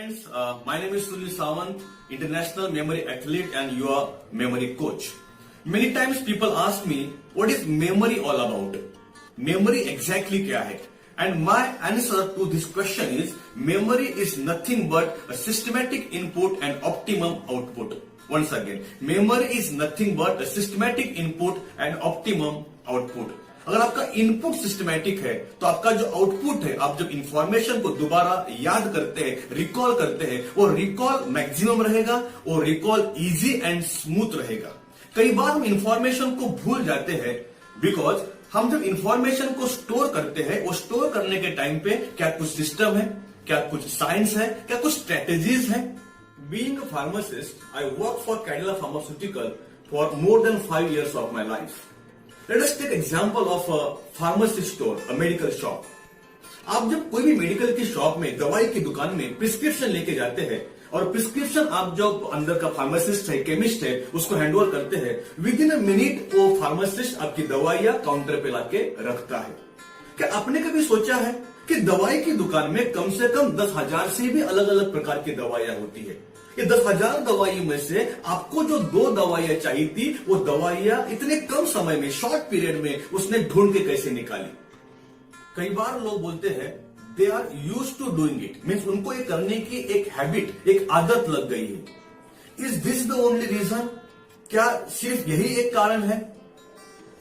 friends, my name is Sunil Sawant, international memory athlete and your memory coach. Many times people ask me, what is memory all about? Memory exactly क्या है? And my answer to this question is, memory is nothing but a systematic input and optimum output. Once again, memory is nothing but a systematic input and optimum output. अगर आपका input systematic है तो आपका जो output है, आप जब information को दोबारा याद करते हैं, रिकॉल करते हैं, वो रिकॉल मैक्सिमम रहेगा, वो रिकॉल इजी एंड स्मूथ रहेगा। कई बार हम इंफॉर्मेशन को भूल जाते हैं बिकॉज हम जब इंफॉर्मेशन को स्टोर करते हैं, वो स्टोर करने के टाइम पे क्या कुछ सिस्टम है, क्या कुछ साइंस है, क्या कुछ स्ट्रेटेजीज है। Being a pharmacist, I work for Cadila pharmaceutical for more than 5 years of my life. Let us take example of a pharmacy store, a medical shop. आप जब कोई भी मेडिकल की शॉप में, दवाई की दुकान में प्रिस्क्रिप्शन लेके जाते हैं और प्रिस्क्रिप्शन आप जो अंदर का फार्मासिस्ट है, केमिस्ट है, उसको हैंडओवर करते हैं, विद इन अ मिनट वो फार्मासिस्ट आपकी दवाइयां काउंटर पे लाके रखता है। क्या आपने कभी सोचा है कि दवाई की दुकान में कम से कम 10,000 से भी अलग अलग प्रकार की दवाइयां होती है? ये 10,000 दवाइयों में से आपको जो 2 दवाइयां चाहिए थी, वो दवाइयां इतने कम समय में, शॉर्ट पीरियड में उसने ढूंढ के कैसे निकाली? कई बार लोग बोलते हैं they are used to doing it, means उनको ये करने की एक हैबिट, एक आदत लग गई है। Is this the only reason? क्या सिर्फ यही एक कारण है?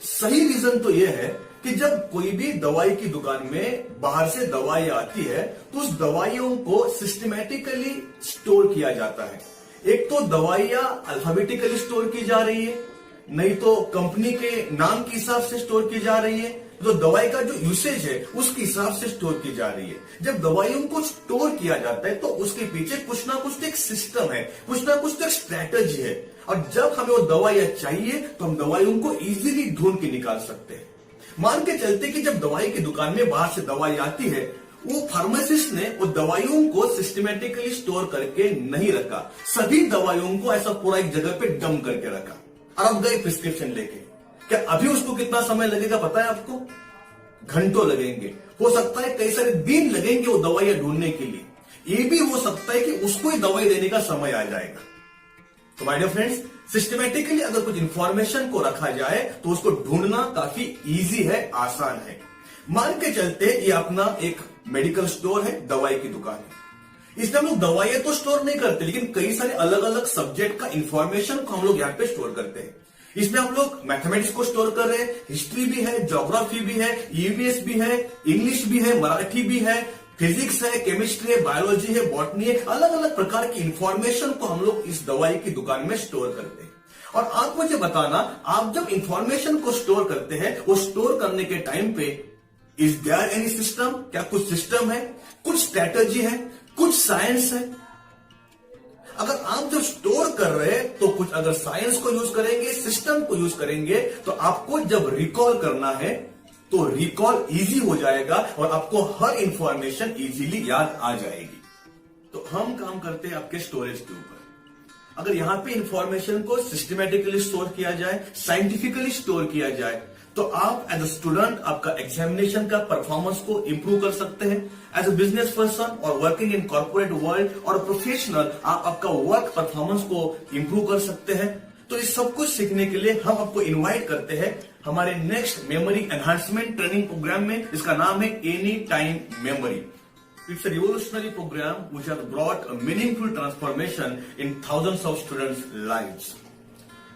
सही रीजन तो यह है कि जब कोई भी दवाई की दुकान में बाहर से दवाई आती है तो उस दवाइयों को सिस्टमैटिकली स्टोर किया जाता है। एक तो दवाइयां अल्फाबेटिकली स्टोर की जा रही है, नहीं तो कंपनी के नाम के हिसाब से स्टोर की जा रही है, जो दवाई का जो यूसेज है उसके हिसाब से स्टोर की जा रही है। जब दवाइयों को स्टोर किया जाता है तो उसके पीछे कुछ ना कुछ एक सिस्टम है, कुछ ना कुछ एक स्ट्रैटेजी है, और जब हमें वो दवाइयां चाहिए तो हम दवाइयों को इजीली ढूंढ के निकाल सकते हैं। मान के चलते कि जब दवाई की दुकान में बाहर से दवाई आती है, वो फार्मासिस्ट ने वो दवाइयों को सिस्टमैटिकली स्टोर करके नहीं रखा, सभी दवाइयों को ऐसा पूरा एक जगह पे डंप करके रखा और अब गए प्रिस्क्रिप्शन लेके। क्या अभी उसको कितना समय लगेगा पता है आपको? घंटों लगेंगे, हो सकता है कई सारे दिन लगेंगे वो दवाइयां ढूंढने के लिए। ये भी हो सकता है कि उसको ही दवाई देने का समय आ जाएगा। तो माय डियर फ्रेंड्स, सिस्टमैटिकली अगर कुछ इंफॉर्मेशन को रखा जाए तो उसको ढूंढना काफी इजी है, आसान है। मान के चलते ये अपना एक मेडिकल स्टोर है, दवाई की दुकान है। इसमें हम लोग दवाइयां तो स्टोर नहीं करते, लेकिन कई सारे अलग अलग सब्जेक्ट का इंफॉर्मेशन को हम लोग यहाँ पे स्टोर करते हैं। इसमें हम लोग मैथमेटिक्स को स्टोर कर रहे हैं, हिस्ट्री भी है, ज्योग्राफी भी है, ईवीएस भी है, इंग्लिश भी है, मराठी भी है, फिजिक्स है, केमिस्ट्री है, बायोलॉजी है, बॉटनी है। अलग अलग प्रकार की इंफॉर्मेशन को हम लोग इस दवाई की दुकान में स्टोर करते हैं। और आप मुझे बताना, आप जब इंफॉर्मेशन को स्टोर करते हैं, वो स्टोर करने के टाइम पे इज देयर एनी सिस्टम? क्या कुछ सिस्टम है, कुछ स्ट्रैटेजी है, कुछ साइंस है? अगर आप जब स्टोर कर रहे हैं तो कुछ अगर साइंस को यूज करेंगे, सिस्टम को यूज करेंगे, तो आपको जब रिकॉल करना है तो रिकॉल इजी हो जाएगा और आपको हर इंफॉर्मेशन इजीली याद आ जाएगी। तो हम काम करते हैं आपके स्टोरेज के ऊपर। अगर यहां पे इंफॉर्मेशन को सिस्टमैटिकली स्टोर किया जाए, साइंटिफिकली स्टोर किया जाए, तो आप एज अ स्टूडेंट आपका एग्जामिनेशन का परफॉर्मेंस को इंप्रूव कर सकते हैं। एज अ बिजनेस पर्सन और वर्किंग इन कॉर्पोरेट वर्ल्ड और प्रोफेशनल, आप आपका वर्क परफॉर्मेंस को इंप्रूव कर सकते हैं। तो इस सब कुछ सीखने के लिए हम आपको इनवाइट करते हैं हमारे next memory enhancement training program में। इसका नाम है any time memory. It's a revolutionary program which has brought a meaningful transformation in thousands of students lives.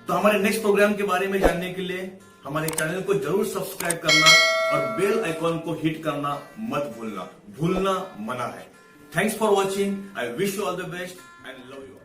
तो हमारे नेक्स्ट प्रोग्राम के बारे में जानने के लिए हमारे चैनल को जरूर सब्सक्राइब करना और बेल आइकॉन को हिट करना मत भूलना, भूलना मना है। Thanks for watching. I wish you all the best and love you.